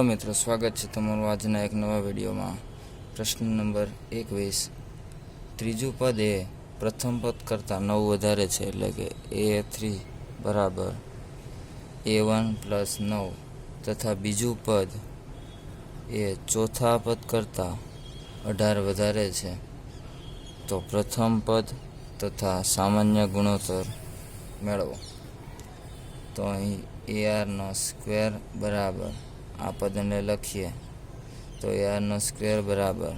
Hello મિત્રો, સ્વાગત છે તમારું આજના એક નવા વિડીયોમાં. પ્રશ્ન નંબર 21. ત્રીજું પદ એ પ્રથમ પદ કરતાં 9 વધારે છે, એટલે કે a3 બરાબર a1 પ્લસ 9 તથા બીજું પદ એ ચોથા પદ કરતાં 18 વધારે છે, તો પ્રથમ પદ તથા સામાન્ય ગુણોત્તર મેળવો. તો અહીં AR નો સ્ક્વેર બરાબર આ પદને લખીએ તો AR નો સ્ક્વેર બરાબર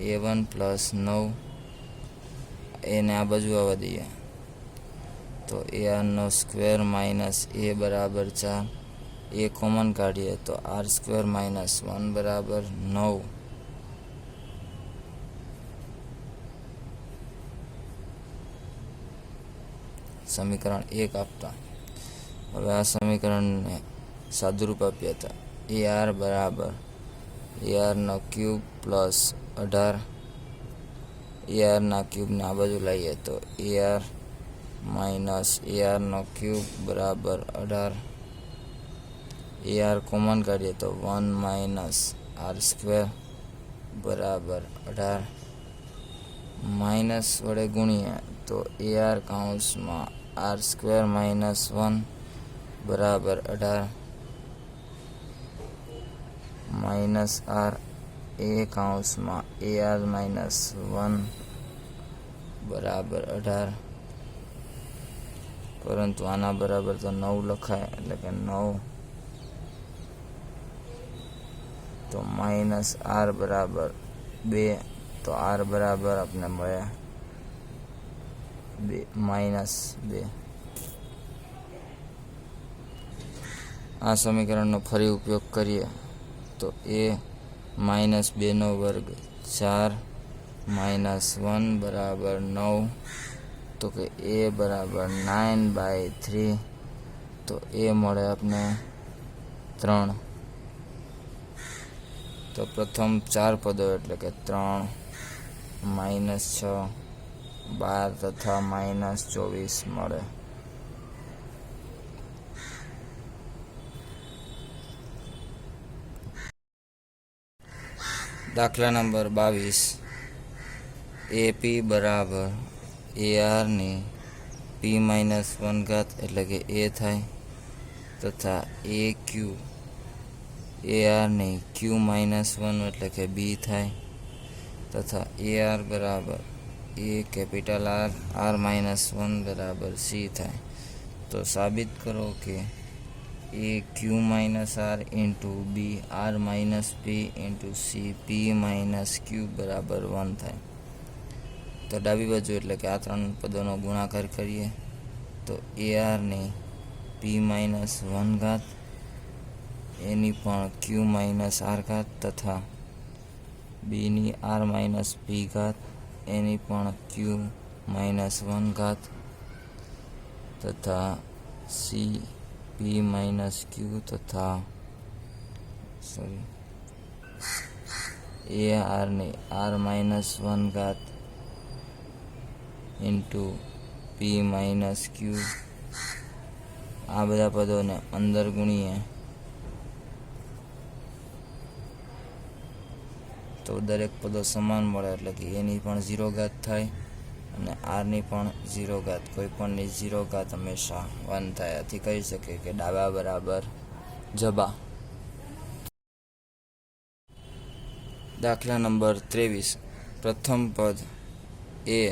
a1 પ્લસ 9, એને આ બાજુ આવવા દઈએ તો AR નો સ્ક્વેર માઇનસ a બરાબર 4, એ કોમન કાઢીએ તો r સ્ક્વેર માઇનસ 1 બરાબર 9. સમીકરણ 1 આપતા હવે આ સમીકરણને સાદુરૂપ આપ્યા હતા. AR બરાબર AR નો ક્યુબ પ્લસ 18, AR ના ક્યુબને આ બાજુ લાવીએ તો AR માઇનસ AR નો ક્યુબ બરાબર 18, AR કોમન કાઢીએ તો 1 માઇનસ r સ્ક્વેર બરાબર 18, માઇનસ વડે ગુણીએ તો AR કૌંસમાં r સ્ક્વેર માઇનસ 1 બરાબર 18 માઇનસ r એ કૌંસમાં AR માઇનસ 1 બરાબર 18, પરંતુ આના બરાબર તો 9 લખાય, એટલે કે 9. તો માઇનસ r બરાબર 2, તો r બરાબર આપણે મળે -2. આ સમીકરણનો ફરી ઉપયોગ કરીએ તો a માઇનસ 2નો વર્ગ 4 માઇનસ 1 બરાબર 9, તો કે a બરાબર 9/3, તો a મળે આપણે 3. તો પ્રથમ 4 પદો એટલે કે 3, -6, 12 તથા -24 મળે. દાખલા નંબર 22. AP બરાબર AR ની p-1 એટલે કે a થાય, તથા AQ AR ની q-1 એટલે કે b થાય, તથા AR બરાબર a કેપિટલ R R-1 બરાબર c થાય. તો સાબિત કરો કે a q-r into b r-p into c p-q બરાબર 1 થાય. તો ડાબી બાજુ એટલે કે આ 3 પદોનો ગુણાકાર કરીએ તો AR ની p-1 એની પણ q-r તથા b ની r-p એની પણ q-1 તથા c p-q તથા AR ની r-1 ઇન્ટુ p-q, આ બધા પદોને અંદર ગુણીએ તો દરેક પદો સમાન મળે, એટલે કે એની પણ 0 થાય અને r ની પણ 0, કોઈ પણની 0 હંમેશા 1 થાય. આથી કહી શકે કે ડાબા બરાબર જબા. દાખલા નંબર 23. પ્રથમ પદ a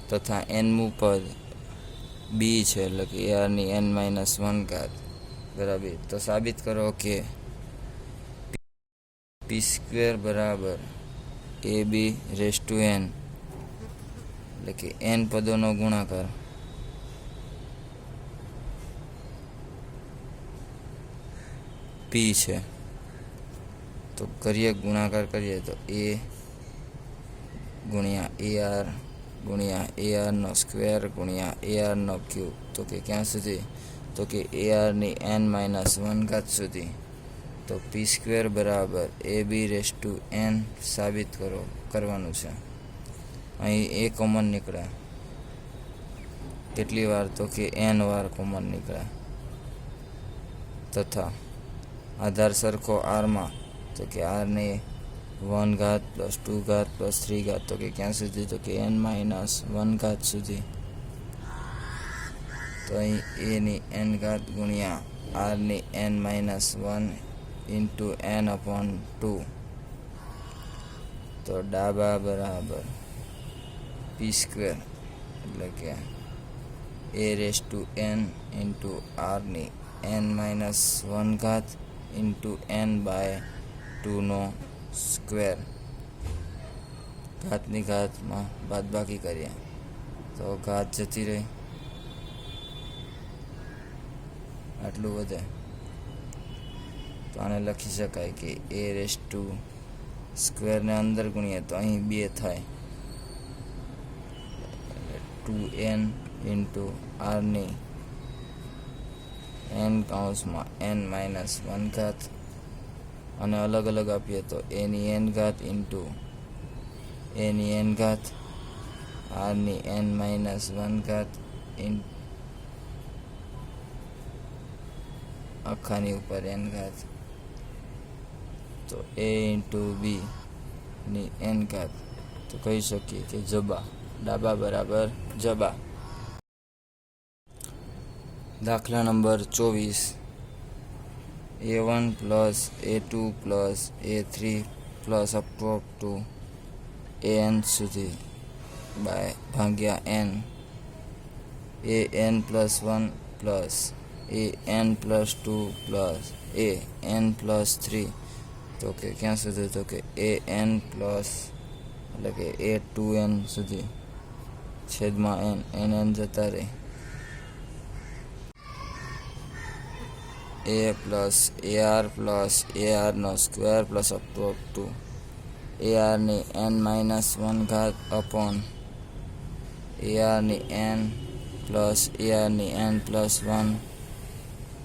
તથા nમું પદ b છે, એટલે કે AR ની n-1 બરાબર. તો સાબિત કરો કે p² બરાબર ab⁴n, એટલે કે n પદોનો ગુણાકાર p છે. તો કરીએ ગુણાકાર કરીએ તો a ગુણ્યા AR ગુણ્યા AR નો સ્ક્વેર ગુણ્યા AR નો ક્યુબ, તો કે ક્યાં સુધી? તો કે AR ની n-1 સુધી. તો p² બરાબર ab⁴n સાબિત કરવાનું છે. અહીં a કોમન નીકળે, કેટલી વાર? તો કે n વાર કોમન નીકળે, તથા આધાર સરખો આરમાં, તો કે આરને 1 ઘાત પ્લસ 2 ઘાત પ્લસ 3 ઘાત, તો કે ક્યાં સુધી, તો કે n-1 ઘાત સુધી. તો અહીં એની n ઘાત ગુણ્યા આરની n-1 ઇન્ટુ n/2. તો ડાબા બરાબર p² એટલે કે a⁻n ઇન્ટુ આરની n-1 ઘાત ઇન્ટુ n/2 નો સ્ક્વેર. ઘાતની ઘાતમાં બાદબાકી કરીએ તો ઘાત જતી રહી, આટલું વધે. તો આને લખી શકાય કે a² અંદર ગુણીએ તો અહીં 2 થાય, 2n ઇન્ટુ આરની n-1 ઘાત, અને અલગ અલગ આપીએ તો એની n ઘાત ઇન્ટુ એની n ઘાત આરની n-1 ઘાત આખાની ઉપર n ઘાત. તો a ઇન્ટુ બી ની n ઘાત, તો કહી શકીએ કે જબા. ડાબા બરાબર જબા. દાખલા number 24. a1 plus a2 plus a3 plus up two an સુધી ભાગ્યા n, an+1 plus an+2 plus an+3, તો કે ક્યાં સુધી, તો કે an પ્લસ એટલે કે a2n સુધી, છેદમાં n જતા રહે. a પ્લસ ar નો સ્ક્વેર પ્લસ અપ ટુ arની n-1 ઘાત અપોન arની n પ્લસ arની n+1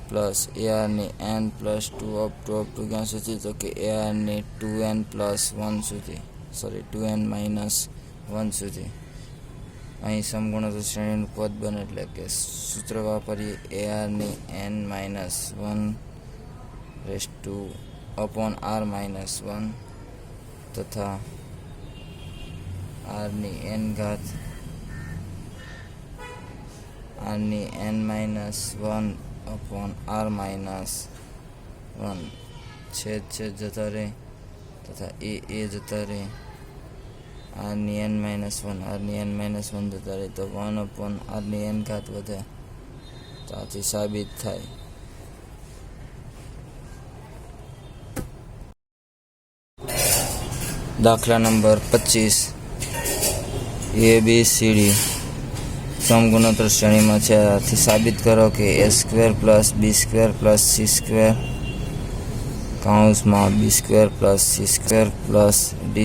પ્લસ arની n+2 અપ ટુ ક્યાં સુધી, તો કે arની 2n+1 સુધી, 2n-1 સુધી. અહીં સમગુણોત્તર શ્રેણીનું પદ બને એટલે કે સૂત્ર વાપરીએ arની n-1 અપોન r-1 તથા આરની n ઘાત આરની n-1 અપોન r-1 છેદ જતા રહે તથા એ જતા રહે. આરની n-1 આરની n-1 જતા રહે તો 1 અપોન આરની n ઘાત વધે. તો આથી સાબિત થાય. દાખલા નંબર 25. ABCD સમગુણોત્તર શ્રેણીમાં છે. આથી સાબિત કરો કે a² plus b² plus c² કૌંસમાં b² plus c² plus d²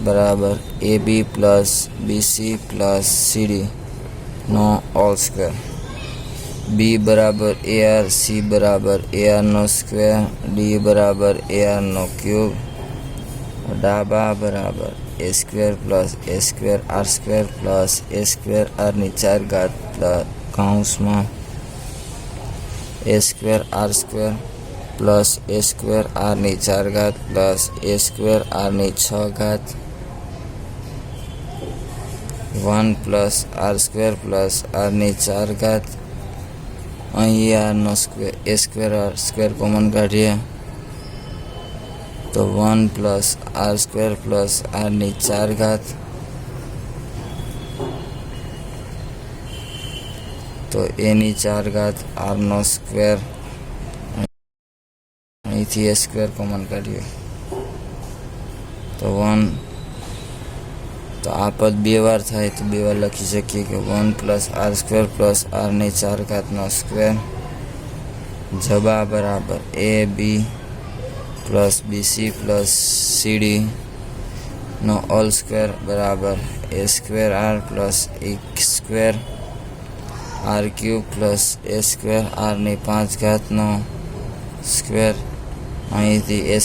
બરાબર ab plus bc plus cd નો હોલ સ્ક્વેર. b બરાબર ar, c બરાબર ar નો સ્ક્વેર, d બરાબર ar નો ક્યુબ. ડાબા બરાબર a² plus a² r² plus a² r ની 4 ઘાત કૌંસમાં a² r² plus a² r ની 4 ઘાત પ્લસ a² r ની 6 ઘાત 1 પ્લસ r² પ્લસ r ની 4 ઘાત. અહીં r નો સ્ક્વેર a² કોમન કાઢીએ તો 1 પ્લસ r² પ્લસ r ની 4 ઘાત. તો a ની 4 ઘાત r નો સ્ક્વેર, અહીંથી a² કોમન કાઢીએ તો 1. તો આ પદ 2 વાર થાય તો 2 વાર લખી શકીએ કે 1 પ્લસ r² પ્લસ r ની 4 ઘાતનો સ્ક્વેર. જવાબ બરાબર ab plus bc plus cd નો હોલ સ્ક્વેર બરાબર a² r plus a² r³ plus a² r ની 5 ઘાતનો સ્ક્વેર. અહીંથી a²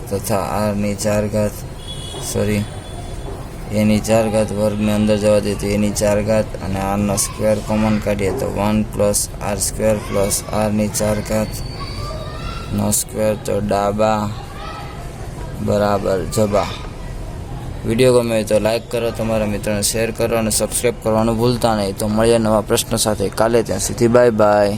તથા r ની 4 ઘાત a ની 4 ઘાત વર્ગને અંદર જવા દે તો a ની 4 ઘાત અને r નો સ્ક્વેર કોમન કાઢીએ તો 1 પ્લસ r² પ્લસ r ની 4 ઘાત નો સ્ક્વેર તો ડાબા બરાબર જબા. વિડીયો ગમે તો લાઈક કરો, તમારા મિત્રોને શેર કરો અને સબસ્ક્રાઈબ કરવાનું ભૂલતા નહીં. તો મળીએ નવા પ્રશ્ન સાથે કાલે. ત્યાં સુધી બાય બાય.